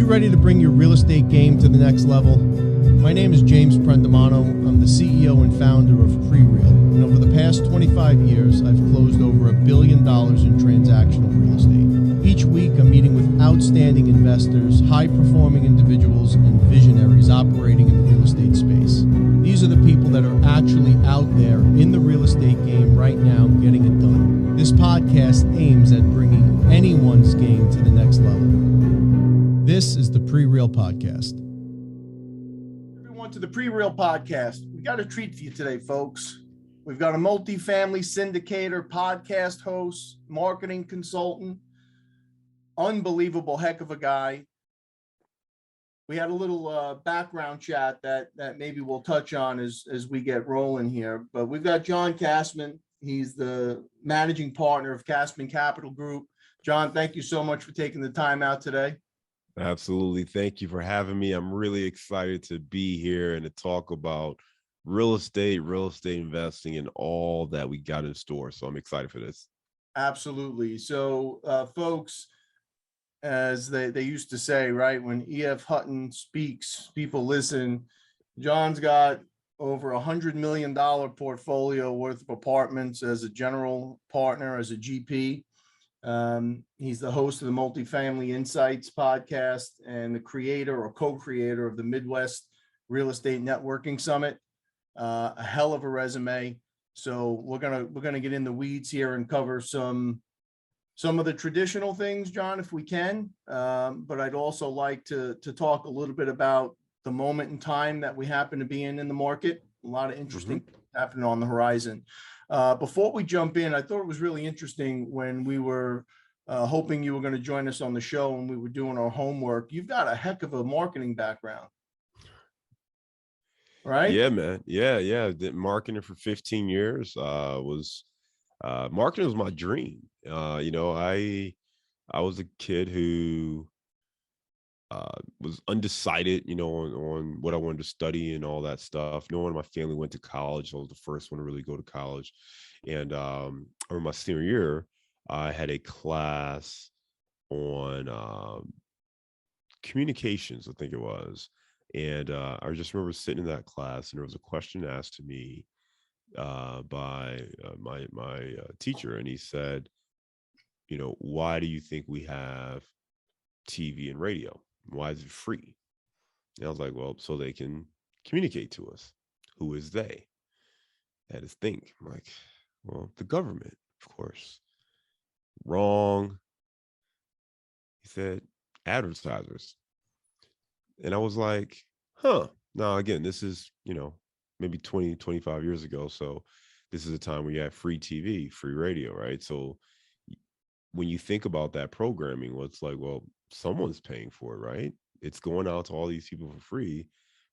you ready to bring your real estate game to the next level? My name is James Prendamano. I'm the CEO and founder of Prereal. And over the past 25 years, I've closed over $1 billion in transactional real estate. Each week, I'm meeting with outstanding investors, high-performing individuals, and visionaries operating in the real estate space. These are the people that are actually out there in the real estate game right now getting it done. This podcast aims at bringing anyone's game to the next level. This is the Prereal Podcast. Everyone to the Prereal Podcast. We got a treat for you today, folks. We've got a multifamily syndicator, podcast host, marketing consultant, unbelievable heck of a guy. We had a little background chat that maybe we'll touch on as we get rolling here. But we've got John Casmon. He's the managing partner of Casmon Capital Group. John, thank you so much for taking the time out today. Absolutely. Thank you for having me. I'm really excited to be here and to talk about real estate investing, and all that we got in store. So I'm excited for this. Absolutely. So, folks, as they used to say, right, when E.F. Hutton speaks, people listen. John's got over $100 million portfolio worth of apartments as a general partner, as a GP. He's the host of the Multifamily Insights podcast and the creator or co-creator of the Midwest Real Estate Networking Summit. A hell of a resume. So we're gonna get in the weeds here and cover some of the traditional things, John, if we can. But I'd also like to talk a little bit about the moment in time that we happen to be in the market. A lot of interesting happening on the horizon. Before we jump in, I thought it was really interesting when we were hoping you were going to join us on the show and we were doing our homework. You've got a heck of a marketing background, right? Yeah, man. Yeah. Did marketing for 15 years. Marketing was my dream. I was a kid who was undecided, on what I wanted to study and all that stuff. No one in my family went to college. I was the first one to really go to college. And over my senior year, I had a class on communications, I think it was. And I just remember sitting in that class, and there was a question asked to me by my teacher. And he said, why do you think we have TV and radio? Why is it free? And I was like, well, so they can communicate to us. Who is they? I had to think. I'm like, well, the government, of course. Wrong. He said, advertisers. And I was like, huh. Now, again, this is, maybe 20, 25 years ago. So this is a time where you have free TV, free radio, right? So when you think about that programming, well, it's like, well, someone's paying for it, right? It's going out to all these people for free,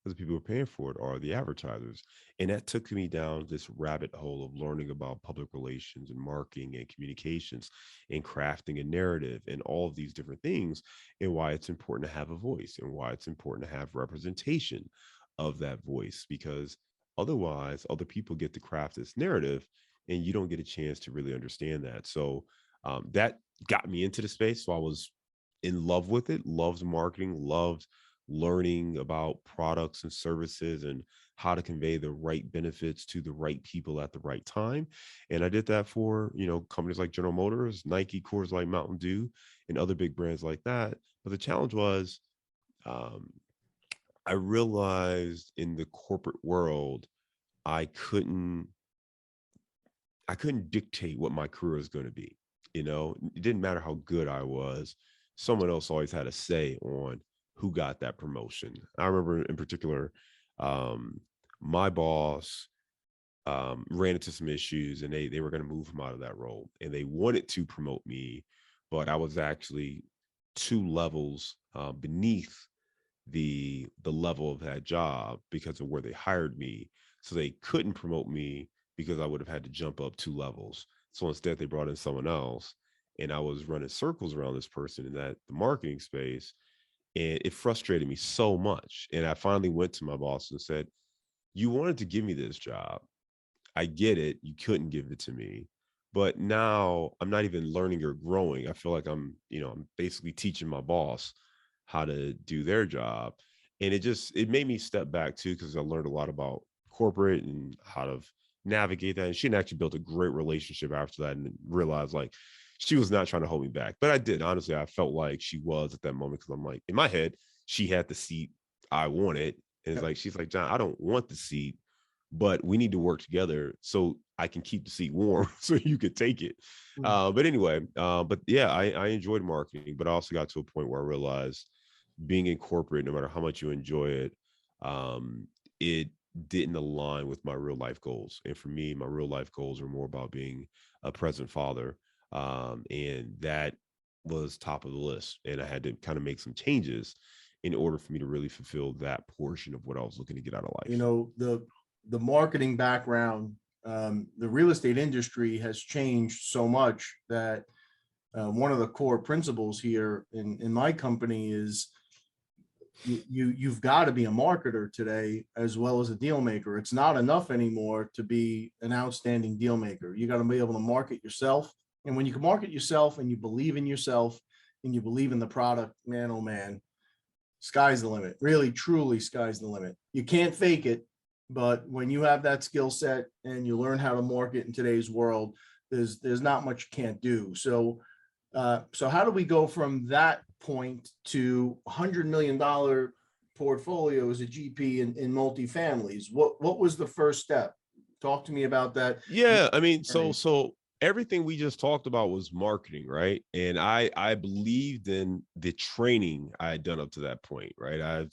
because the people who are paying for it are the advertisers. And that took me down this rabbit hole of learning about public relations and marketing and communications and crafting a narrative and all of these different things, and why it's important to have a voice and why it's important to have representation of that voice, because otherwise other people get to craft this narrative and you don't get a chance to really understand that. So that got me into the space. So I was in love with it, loved marketing, loved learning about products and services and how to convey the right benefits to the right people at the right time. And I did that for, companies like General Motors, Nike, Coors Light, Mountain Dew, and other big brands like that. But the challenge was, I realized in the corporate world, I couldn't dictate what my career was going to be. It didn't matter how good I was. Someone else always had a say on who got that promotion. I remember in particular, my boss ran into some issues, and they were going to move him out of that role, and they wanted to promote me, but I was actually 2 levels beneath the level of that job because of where they hired me. So they couldn't promote me because I would have had to jump up 2 levels. So instead they brought in someone else, and I was running circles around this person in the marketing space. And it frustrated me so much. And I finally went to my boss and said, you wanted to give me this job. I get it. You couldn't give it to me. But now I'm not even learning or growing. I feel like I'm basically teaching my boss how to do their job. And it made me step back too, because I learned a lot about corporate and how to navigate that. And she actually built a great relationship after that, and realized like she was not trying to hold me back. But I did. Honestly, I felt like she was at that moment, because I'm like, in my head, she had the seat I wanted. And it's Yep. like, she's like, John, I don't want the seat, but we need to work together so I can keep the seat warm so you could take it. But anyway, but yeah, I enjoyed marketing, but I also got to a point where I realized being in corporate, no matter how much you enjoy it, um, it didn't align with my real life goals. And for me, my real life goals are more about being a present father. And that was top of the list. And I had to kind of make some changes in order for me to really fulfill that portion of what I was looking to get out of You life. know, the marketing background, the real estate industry has changed so much that one of the core principles here in my company is you've got to be a marketer today as well as a deal maker. It's not enough anymore to be an outstanding deal maker. You got to be able to market yourself. And when you can market yourself and you believe in yourself and you believe in the product, man, oh man, sky's the limit. Really, truly, sky's the limit. You can't fake it, but when you have that skill set and you learn how to market in today's world, there's not much you can't do. So how do we go from that point to $100 million portfolio as a GP in multifamilies? What was the first step? Talk to me about that. Yeah, I mean, so everything we just talked about was marketing, right? And I believed in the training I had done up to that point, right?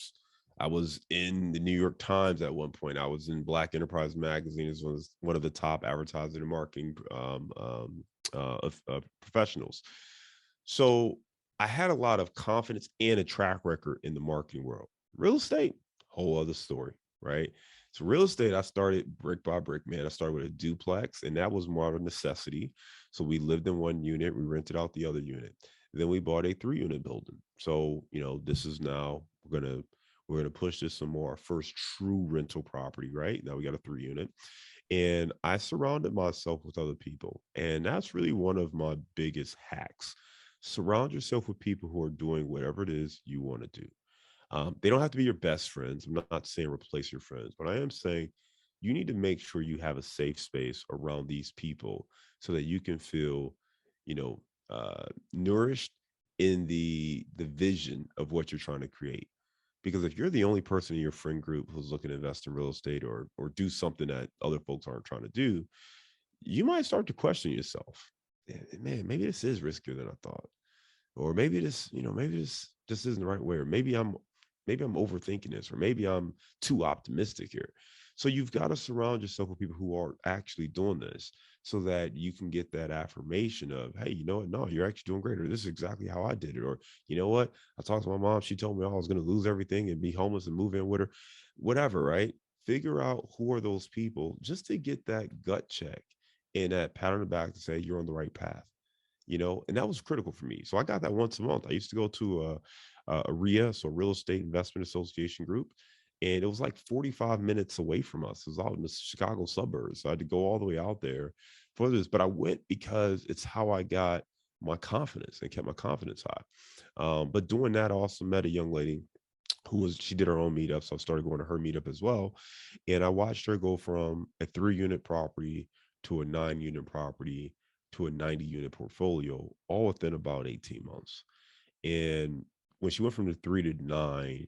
I was in the New York Times at one point. I was in Black Enterprise Magazine as one of the top advertising and marketing professionals. So I had a lot of confidence and a track record in the marketing world. Real estate, whole other story, right? So real estate, I started brick by brick, man. I started with a duplex, and that was more of a necessity. So we lived in one unit, we rented out the other unit. Then we bought a 3 unit building. So, this is now we're gonna push this some more. Our first true rental property, right? Now we got a 3 unit. And I surrounded myself with other people. And that's really one of my biggest hacks. Surround yourself with people who are doing whatever it is you want to do. They don't have to be your best friends. I'm not saying replace your friends, but I am saying you need to make sure you have a safe space around these people so that you can feel, you know, nourished in the vision of what you're trying to create. Because if you're the only person in your friend group who's looking to invest in real estate or do something that other folks aren't trying to do, you might start to question yourself. Man, maybe this is riskier than I thought, or maybe maybe this just isn't the right way, or maybe I'm overthinking this, or maybe I'm too optimistic here. So you've got to surround yourself with people who are actually doing this, so that you can get that affirmation of, hey, you know what, no, you're actually doing great, or this is exactly how I did it, or you know what, I talked to my mom, she told me I was going to lose everything and be homeless and move in with her, whatever, right? Figure out who are those people, just to get that gut check and that pat on the back to say you're on the right path. And that was critical for me. So I got that once a month. I used to go to a RIA, so Real Estate Investment Association group, and it was like 45 minutes away from us. It was out in the Chicago suburbs. So I had to go all the way out there for this, but I went because it's how I got my confidence and kept my confidence high. But doing that, I also met a young lady she did her own meetup. So I started going to her meetup as well. And I watched her go from a 3 unit property to a 9 unit property to a 90 unit portfolio, all within about 18 months. And when she went from the 3 to 9,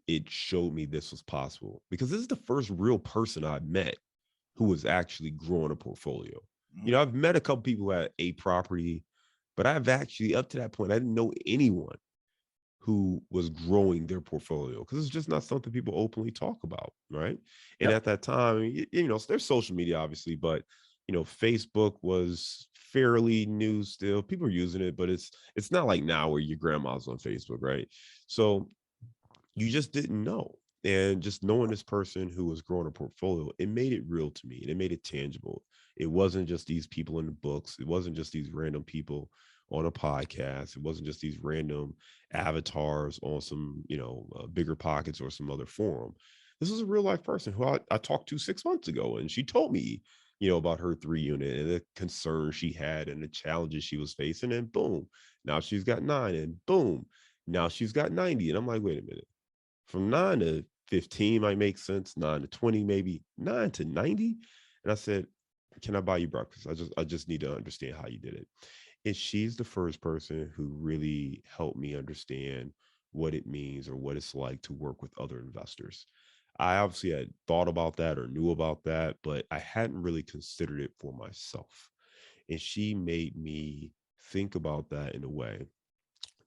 it showed me this was possible, because this is the first real person I met who was actually growing a portfolio. I've met a couple people who had a property, but I've actually, up to that point, I didn't know anyone who was growing their portfolio, because it's just not something people openly talk about, right? And Yep. at that time, there's social media, obviously, but Facebook was fairly new still. People are using it, but it's not like now where your grandma's on Facebook, right? So you just didn't know. And just knowing this person who was growing a portfolio, it made it real to me, and it made it tangible. It wasn't just these people in the books. It wasn't just these random people on a podcast. It wasn't just these random avatars on some, bigger pockets or some other forum. This was a real life person who I talked to 6 months ago, and she told me, about her 3 unit and the concerns she had and the challenges she was facing. And boom, now she's got 9, and boom, Now she's got 90. And I'm like, wait a minute. From 9 to 15 might make sense. 9 to 20, maybe 9 to 90. And I said, can I buy you breakfast? I just need to understand how you did it. And she's the first person who really helped me understand what it means or what it's like to work with other investors. I obviously had thought about that or knew about that, but I hadn't really considered it for myself. And she made me think about that in a way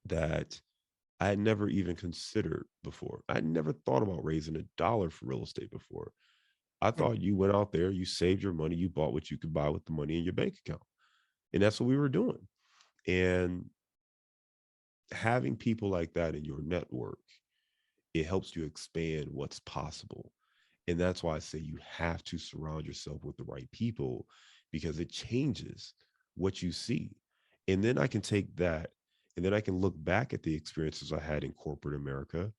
that I had never even considered before. I'd never thought about raising $1 for real estate before. I thought you went out there, you saved your money, you bought what you could buy with the money in your bank account. And that's what we were doing. And having people like that in your network, it helps you expand what's possible. And that's why I say you have to surround yourself with the right people because it changes what you see. And then I can take that and then I can look back at the experiences I had in corporate America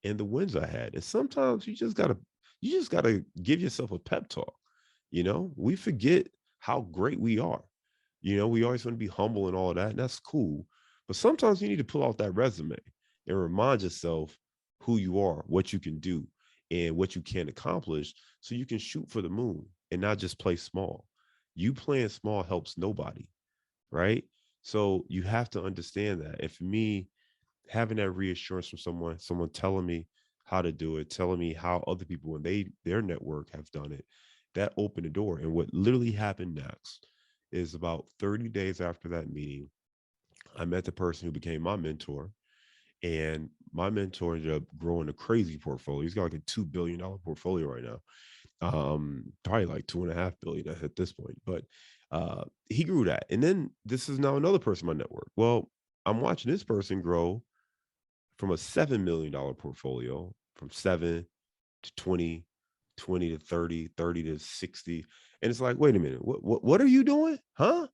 and the wins I had. And sometimes you just gotta give yourself a pep talk. We forget how great we are. We always want to be humble and all of that, and that's cool. But sometimes you need to pull out that resume and remind yourself who you are, what you can do, and what you can accomplish so you can shoot for the moon and not just play small. You playing small helps nobody, right? So you have to understand that. And for me, having that reassurance from someone telling me how to do it, telling me how other people in their network have done it, that opened the door. And what literally happened next is about 30 days after that meeting, I met the person who became my mentor. And my mentor ended up growing a crazy portfolio. He's got like a $2 billion portfolio right now. Probably like 2.5 billion at this point. But he grew that. And then this is now another person in my network. Well, I'm watching this person grow from a $7 million portfolio from 7 to 20, 20 to 30, 30 to 60. And it's like, wait a minute, what are you doing? Huh?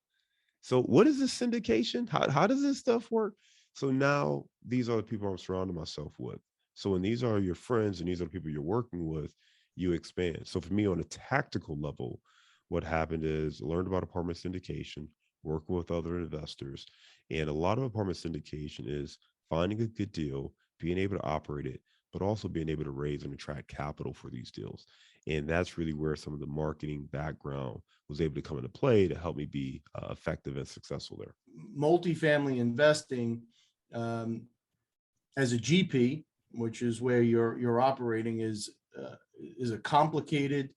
So what is this syndication? How does this stuff work? So now these are the people I'm surrounding myself with. So when these are your friends and these are the people you're working with, you expand. So for me on a tactical level, what happened is I learned about apartment syndication, working with other investors. And a lot of apartment syndication is finding a good deal, being able to operate it, but also being able to raise and attract capital for these deals. And that's really where some of the marketing background was able to come into play to help me be effective and successful there. Multifamily investing, as a GP, which is where you're operating, is a complicated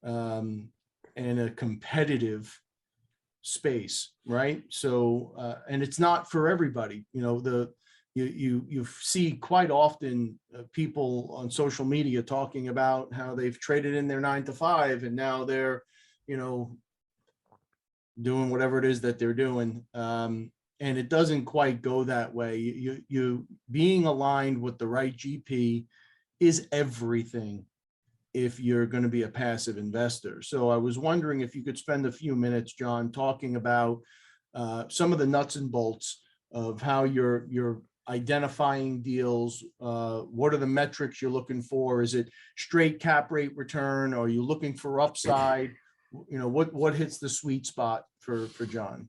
and a competitive space, right? So, and it's not for everybody. You see quite often people on social media talking about how they've traded in their 9 to 5 and now they're, doing whatever it is that they're doing. And it doesn't quite go that way. You being aligned with the right GP is everything if you're going to be a passive investor. So I was wondering if you could spend a few minutes, John, talking about some of the nuts and bolts of how you're identifying deals. What are the metrics you're looking for? Is it straight cap rate return? Are you looking for upside? What hits the sweet spot for John?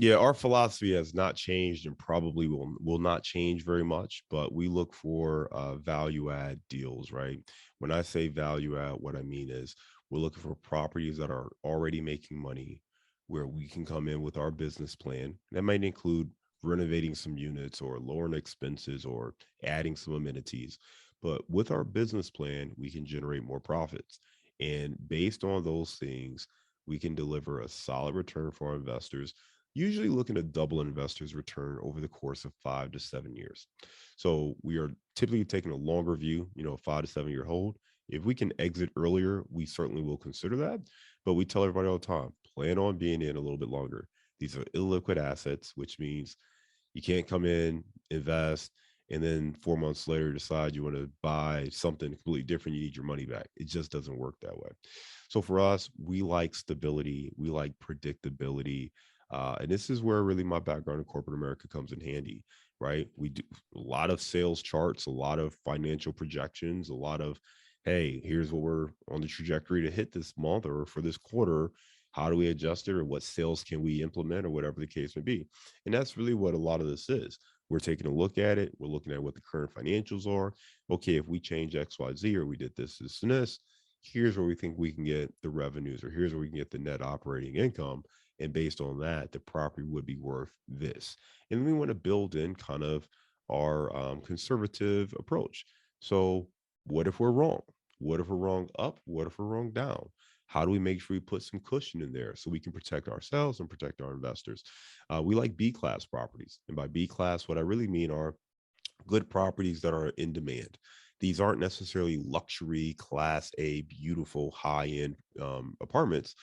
Yeah, our philosophy has not changed and probably will not change very much, but we look for value add deals, right? When I say value add, what I mean is we're looking for properties that are already making money where we can come in with our business plan. That might include renovating some units or lowering expenses or adding some amenities. But with our business plan, we can generate more profits. And based on those things, we can deliver a solid return for our investors, usually looking to double investors' return over the course of 5 to 7 years. So we are typically taking a longer view, 5 to 7 year hold. If we can exit earlier, we certainly will consider that. But we tell everybody all the time, plan on being in a little bit longer. These are illiquid assets, which means you can't come in, invest, and then 4 months later decide you want to buy something completely different. You need your money back. It just doesn't work that way. So for us, we like stability. We like predictability. And this is where really my background in corporate America comes in handy, right? We do a lot of sales charts, a lot of financial projections, a lot of, hey, here's what we're on the trajectory to hit this month or for this quarter. How do we adjust it, or what sales can we implement, or whatever the case may be? And that's really what a lot of this is. We're taking a look at it. We're looking at what the current financials are. Okay, if we change X, Y, Z, or we did this, and this, here's where we think we can get the revenues, or here's where we can get the net operating income. And based on that, the property would be worth this. And we want to build in kind of our conservative approach. So what if we're wrong? What if we're wrong up? What if we're wrong down? How do we make sure we put some cushion in there so we can protect ourselves and protect our investors? We like B class properties. And by B class, what I really mean are good properties that are in demand. These aren't necessarily luxury, class A, beautiful, high end apartments,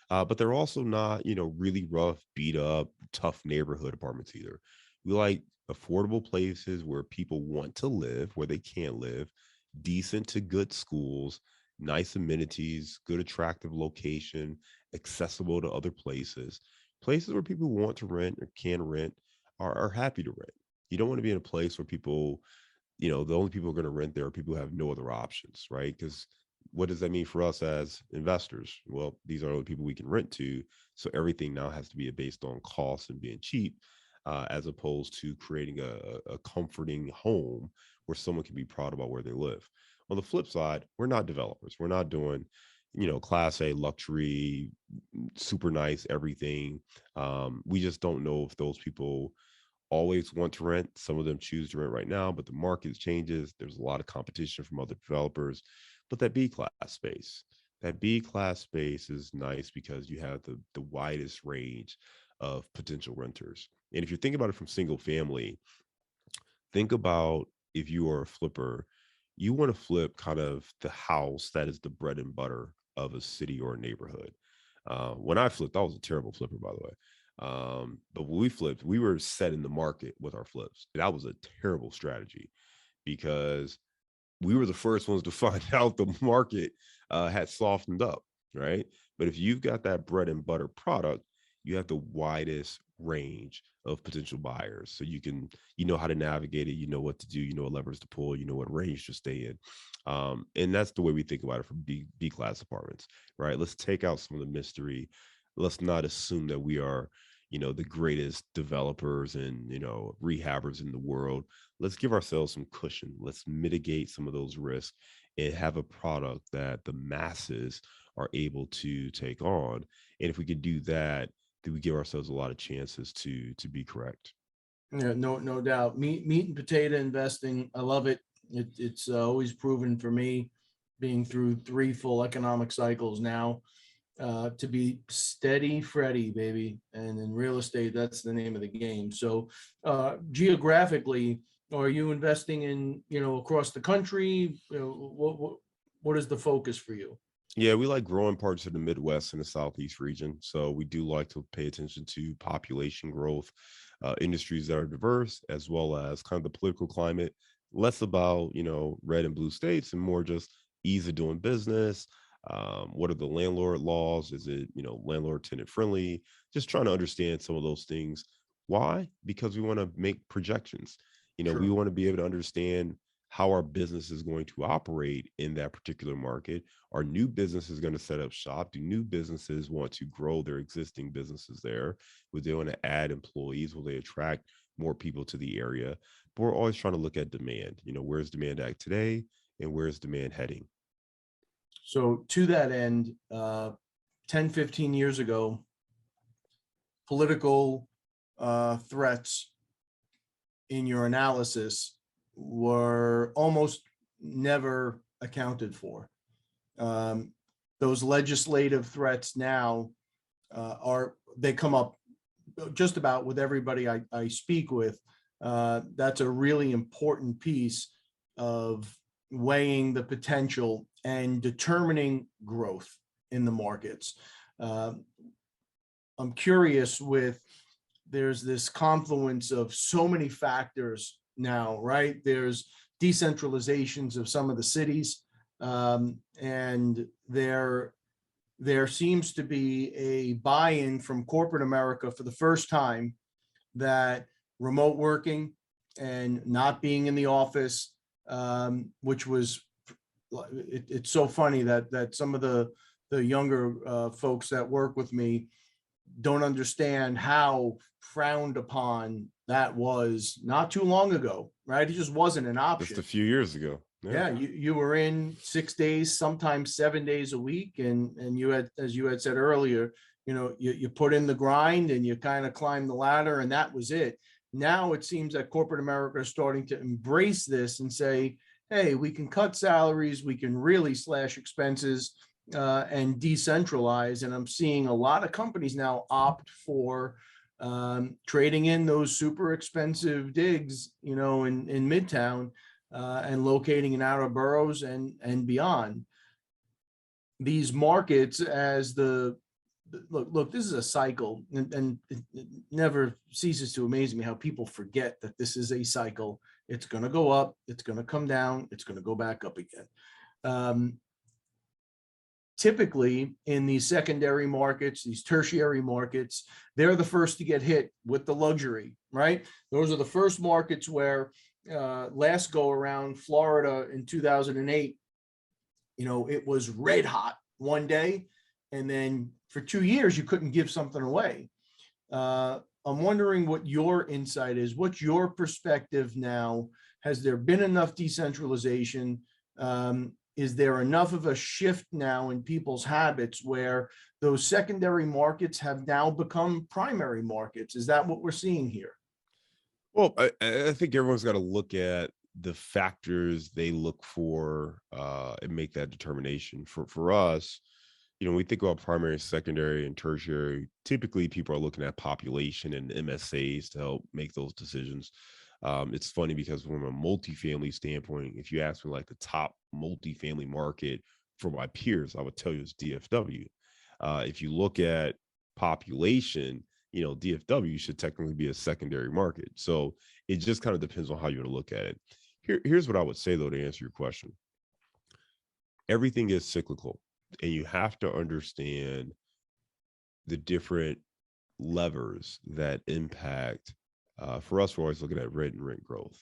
but they're also not, really rough, beat up, tough neighborhood apartments either. We like affordable places where people want to live, where they can't live, decent to good schools, nice amenities, good attractive location, accessible to other places, places where people want to rent or can rent are happy to rent. You don't want to be in a place where people, the only people who are going to rent there are people who have no other options, right? Because what does that mean for us as investors? Well, these are the people we can rent to. So everything now has to be based on cost and being cheap, as opposed to creating a comforting home where someone can be proud about where they live. On the flip side, we're not developers. We're not doing, class A luxury, super nice everything. We just don't know if those people always want to rent. Some of them choose to rent right now, but the market changes. There's a lot of competition from other developers. But that B class space is nice because you have the widest range of potential renters. And if you think about it from single family, think about if you are a flipper, you want to flip kind of the house that is the bread and butter of a city or a neighborhood. When I flipped, I was a terrible flipper, by the way. But when we flipped, we were set in the market with our flips. That was a terrible strategy because we were the first ones to find out the market had softened up, right? But if you've got that bread and butter product, you have the widest range of potential buyers. So you know how to navigate it, you know what to do, you know what levers to pull, you know what range to stay in. And that's the way we think about it for B class apartments, right? Let's take out some of the mystery. Let's not assume that we are, the greatest developers and, rehabbers in the world. Let's give ourselves some cushion. Let's mitigate some of those risks and have a product that the masses are able to take on. And if we could do that, then we give ourselves a lot of chances to be correct. Yeah, no doubt. Meat and potato investing. I love it. It's always proven for me, being through 3 full economic cycles now, to be steady Freddy, baby. And in real estate, that's the name of the game. So geographically, are you investing in, across the country? What is the focus for you? Yeah, we like growing parts of the Midwest and the Southeast region. So we do like to pay attention to population growth, industries that are diverse, as well as kind of the political climate, less about, red and blue states and more just ease of doing business. What are the landlord laws? Is it, landlord tenant friendly? Just trying to understand some of those things. Why? Because we want to make projections. We Sure. want to be able to understand how our business is going to operate in that particular market. Are new businesses going to set up shop? Do new businesses want to grow their existing businesses there? Would they want to add employees? Will they attract more people to the area? But we're always trying to look at demand. Where's demand at today and where's demand heading? So to that end, 10, 15 years ago, political threats in your analysis were almost never accounted for. Those legislative threats now they come up just about with everybody I speak with. That's a really important piece of weighing the potential and determining growth in the markets. I'm curious there's this confluence of so many factors now, right? There's decentralizations of some of the cities, and there seems to be a buy-in from corporate America for the first time that remote working and not being in the office, which was, it's so funny that some of the younger folks that work with me don't understand how frowned upon that was not too long ago, right? It just wasn't an Just option. a few years ago. Yeah, you were in 6 days, sometimes 7 days a week, and you had, as you had said earlier, you put in the grind and you kind of climb the ladder, and that was it. Now it seems that corporate America is starting to embrace this and say, hey, we can cut salaries, we can really slash expenses, and decentralize. And I'm seeing a lot of companies now opt for trading in those super expensive digs, in Midtown, and locating in outer boroughs and beyond. These markets, as the look, this is a cycle, and it never ceases to amaze me how people forget that this is a cycle. It's going to go up, it's going to come down, it's going to go back up again. Typically in these secondary markets, these tertiary markets, they're the first to get hit with the luxury, right? Those are the first markets where last go around, Florida in 2008, it was red hot one day, and then for 2 years you couldn't give something away. I'm wondering what your insight is. What's your perspective now? Has there been enough decentralization? Is there enough of a shift now in people's habits where those secondary markets have now become primary markets? Is that what we're seeing here? Well, I think everyone's got to look at the factors they look for and make that determination. For us, we think about primary, secondary, and tertiary. Typically, people are looking at population and MSAs to help make those decisions. It's funny because from a multifamily standpoint, if you ask me like the top multifamily market for my peers, I would tell you it's DFW. If you look at population, DFW should technically be a secondary market. So it just kind of depends on how you want to look at it. Here's what I would say, though, to answer your question. Everything is cyclical, and you have to understand the different levers that impact. For us, we're always looking at rent and rent growth.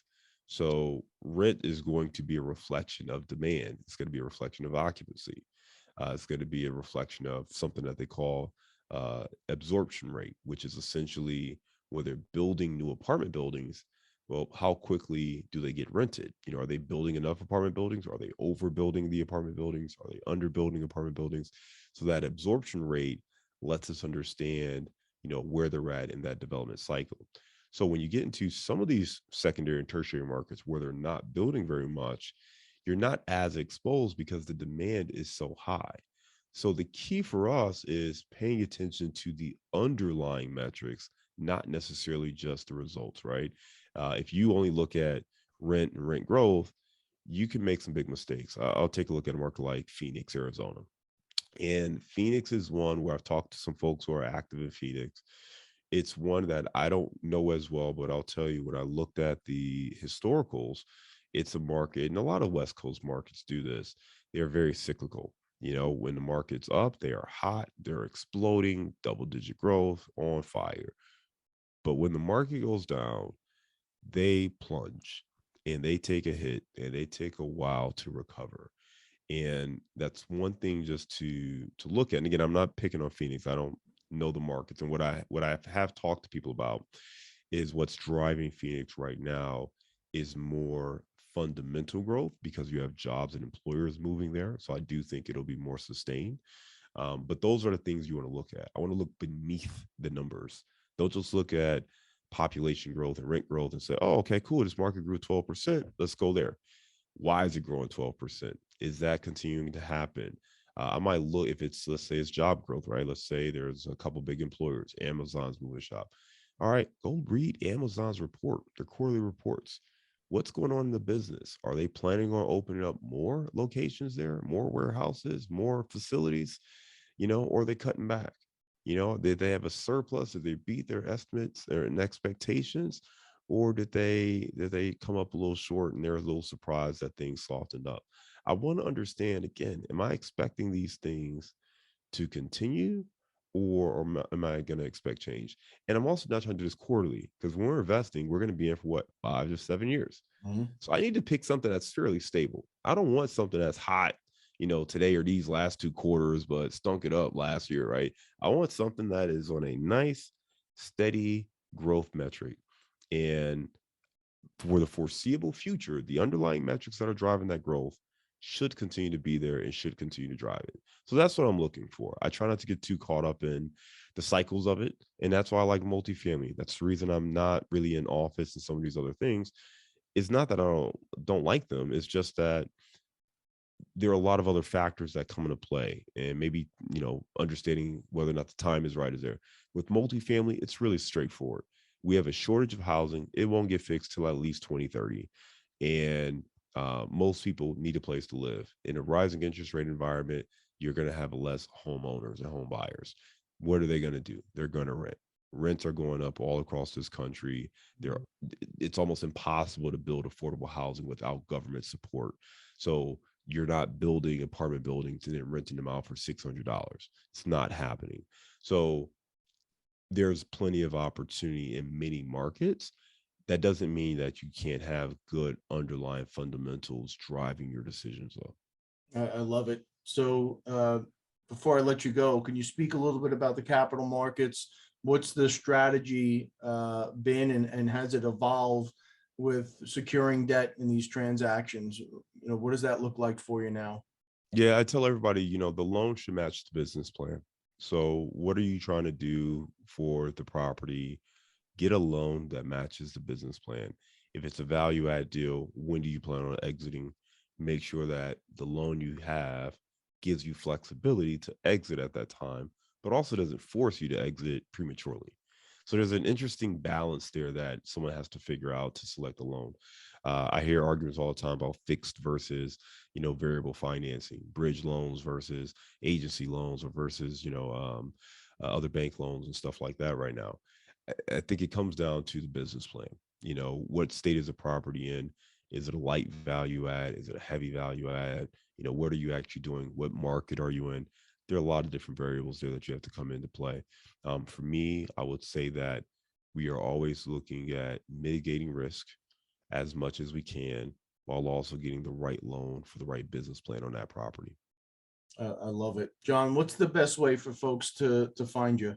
So rent is going to be a reflection of demand. It's going to be a reflection of occupancy. It's going to be a reflection of something that they call absorption rate, which is essentially when they're building new apartment buildings. Well, how quickly do they get rented? Are they building enough apartment buildings? Are they overbuilding the apartment buildings? Are they underbuilding apartment buildings? So that absorption rate lets us understand, where they're at in that development cycle. So when you get into some of these secondary and tertiary markets where they're not building very much, you're not as exposed because the demand is so high. So the key for us is paying attention to the underlying metrics, not necessarily just the results, right? If you only look at rent and rent growth, you can make some big mistakes. I'll take a look at a market like Phoenix, Arizona. And Phoenix is one where I've talked to some folks who are active in Phoenix. It's one that I don't know as well, but I'll tell you, when I looked at the historicals, it's a market, and a lot of West Coast markets do this. They're very cyclical. When the market's up, they are hot, they're exploding, double-digit growth, on fire. But when the market goes down, they plunge and they take a hit and they take a while to recover. And that's one thing just to look at. And again, I'm not picking on Phoenix. I don't know the markets. And what I have talked to people about is what's driving Phoenix right now is more fundamental growth because you have jobs and employers moving there. So I do think it'll be more sustained. But those are the things you want to look at. I want to look beneath the numbers. Don't just look at population growth and rent growth and say, oh, okay, cool. This market grew 12%. Let's go there. Why is it growing 12%? Is that continuing to happen? I might look, if it's, let's say it's job growth, right? Let's say there's a couple big employers, Amazon's moving shop. All right, go read Amazon's report, their quarterly reports. What's going on in the business? Are they planning on opening up more locations there, more warehouses, more facilities, or are they cutting back? Did they have a surplus? Did they beat their estimates, their expectations? Or did they come up a little short and they're a little surprised that things softened up? I want to understand, again, am I expecting these things to continue, or am I going to expect change? And I'm also not trying to do this quarterly, because when we're investing, we're going to be in for what, 5 to 7 years. Mm-hmm. So I need to pick something that's fairly stable. I don't want something that's hot, today or these last 2 quarters, but stunk it up last year, right? I want something that is on a nice, steady growth metric. And for the foreseeable future, the underlying metrics that are driving that growth should continue to be there and should continue to drive it. So that's what I'm looking for. I try not to get too caught up in the cycles of it. And that's why I like multifamily. That's the reason I'm not really in office and some of these other things. It's not that I don't like them. It's just that there are a lot of other factors that come into play, and maybe understanding whether or not the time is right is there. With multifamily, it's really straightforward. We have a shortage of housing. It won't get fixed till at least 2030, and most people need a place to live. In a rising interest rate environment, you're going to have less homeowners and home buyers. What are they going to do? They're going to rent. Rents are going up all across this country. There, it's almost impossible to build affordable housing without government support. So you're not building apartment buildings and then renting them out for $600. It's not happening. So there's plenty of opportunity in many markets. That doesn't mean that you can't have good underlying fundamentals driving your decisions though. I love it. So before I let you go, can you speak a little bit about the capital markets? What's the strategy been, and has it evolved with securing debt in these transactions? What does that look like for you now? Yeah, I tell everybody, the loan should match the business plan. So what are you trying to do for the property? Get a loan that matches the business plan. If it's a value add deal, when do you plan on exiting? Make sure that the loan you have gives you flexibility to exit at that time, but also doesn't force you to exit prematurely. So there's an interesting balance there that someone has to figure out to select a loan. I hear arguments all the time about fixed versus, variable financing, bridge loans versus agency loans, or versus, other bank loans and stuff like that right now. I think it comes down to the business plan. What state is the property in? Is it a light value add? Is it a heavy value add? What are you actually doing? What market are you in? There are a lot of different variables there that you have to come into play. For me, I would say that we are always looking at mitigating risk as much as we can, while also getting the right loan for the right business plan on that property. I love it. John, what's the best way for folks to find you?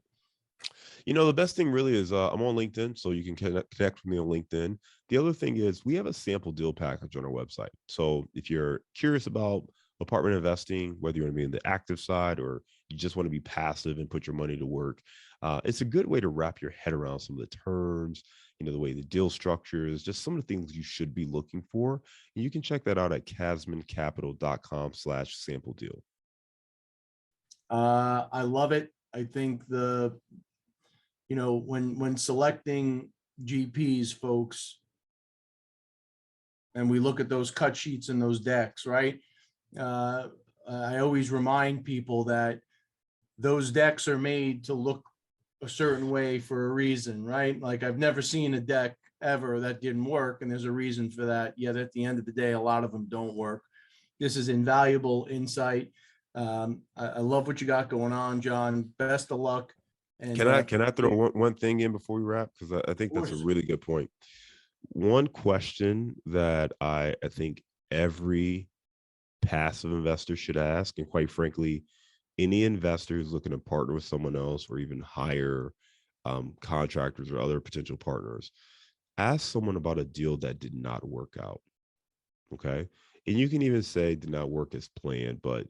The best thing really is I'm on LinkedIn, so you can connect with me on LinkedIn. The other thing is we have a sample deal package on our website. So if you're curious about apartment investing, whether you want to be in the active side or you just want to be passive and put your money to work, it's a good way to wrap your head around some of the terms, the way the deal structure is, just some of the things you should be looking for. And you can check that out at casmoncapital.com/sample deal. I love it. I think when selecting GPs, folks, and we look at those cut sheets and those decks, right? I always remind people that those decks are made to look a certain way for a reason, right? Like, I've never seen a deck ever that didn't work, and there's a reason for that. Yet at the end of the day, a lot of them don't work. This is invaluable insight. I love what you got going on, John. Best of luck. And Can I throw one thing in before we wrap? Because I think that's a really good point. One question that I think every passive investor should ask, and quite frankly, any investor who's looking to partner with someone else or even hire contractors or other potential partners, ask someone about a deal that did not work out. Okay. And you can even say did not work as planned, but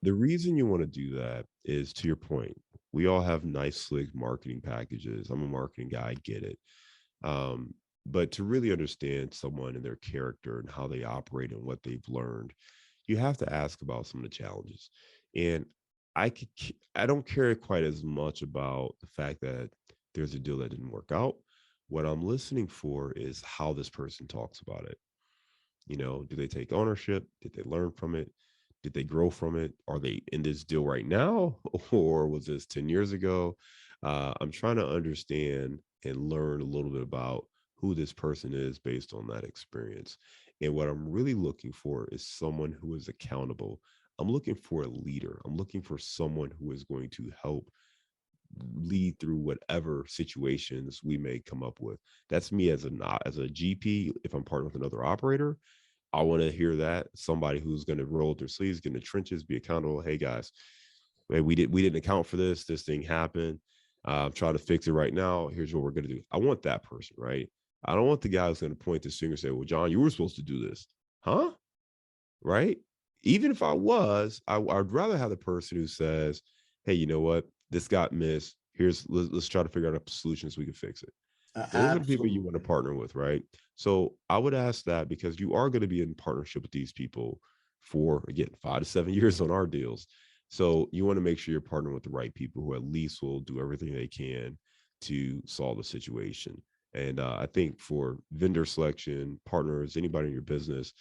the reason you want to do that is, to your point, we all have nice, slick marketing packages. I'm a marketing guy, I get it. But to really understand someone and their character and how they operate and what they've learned, you have to ask about some of the challenges. And I don't care quite as much about the fact that there's a deal that didn't work out. What I'm listening for is how this person talks about it. Do they take ownership? Did they learn from it? Did they grow from it? Are they in this deal right now? Or was this 10 years ago? I'm trying to understand and learn a little bit about who this person is based on that experience. And what I'm really looking for is someone who is accountable. I'm looking for a leader. I'm looking for someone who is going to help lead through whatever situations we may come up with. That's me as a GP. If I'm partnering with another operator, I want to hear that somebody who's going to roll up their sleeves, get in the trenches, be accountable. Hey guys, we didn't account for this. This thing happened. I'm trying to fix it right now. Here's what we're going to do. I want that person, right? I don't want the guy who's going to point the finger and say, well, John, you were supposed to do this. Huh? Right? Even if I was, I'd rather have the person who says, hey, you know what? This got missed. Let's try to figure out a solution so we can fix it. Those are the people you want to partner with, right? So I would ask that, because you are going to be in partnership with these people for, again, 5 to 7 years on our deals. So you want to make sure you're partnering with the right people who at least will do everything they can to solve the situation. And I think for vendor selection, partners, anybody in your business,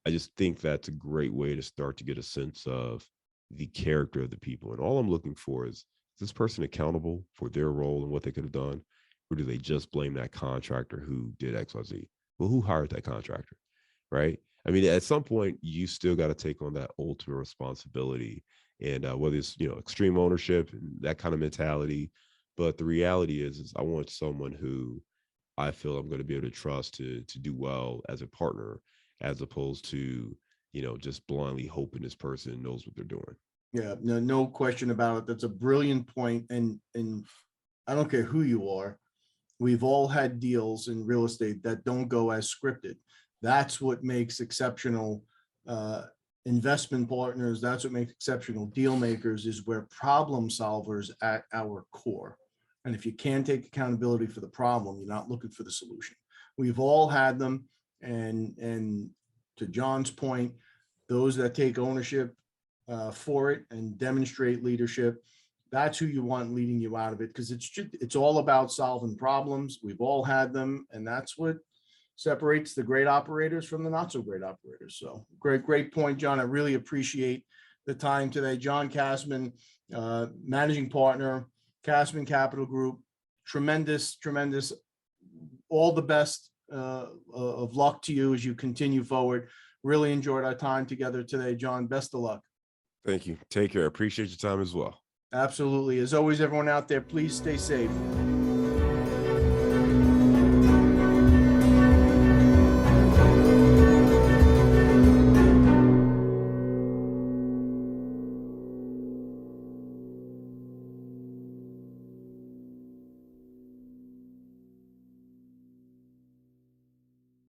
I just think that's a great way to start to get a sense of the character of the people. And all I'm looking for is this person accountable for their role and what they could have done? Or do they just blame that contractor who did XYZ? Well, who hired that contractor? Right? I mean, at some point, you still got to take on that ultimate responsibility. And whether it's, extreme ownership and that kind of mentality. But the reality is I want someone who I feel I'm going to be able to trust to do well as a partner, as opposed to, just blindly hoping this person knows what they're doing. Yeah, no question about it. That's a brilliant point. And I don't care who you are. We've all had deals in real estate that don't go as scripted. That's what makes exceptional investment partners. That's what makes exceptional deal makers, is we're problem solvers at our core. And if you can't take accountability for the problem, you're not looking for the solution. We've all had them. And to John's point, those that take ownership for it and demonstrate leadership, that's who you want leading you out of it, because it's all about solving problems. We've all had them, and that's what separates the great operators from the not so great operators. So great point, John. I really appreciate the time today. John Casmon, managing partner, Casmon Capital Group. Tremendous. All the best of luck to you as you continue forward. Really enjoyed our time together today, John. Best of luck. Thank you. Take care. Appreciate your time as well. Absolutely. As always, everyone out there, please stay safe.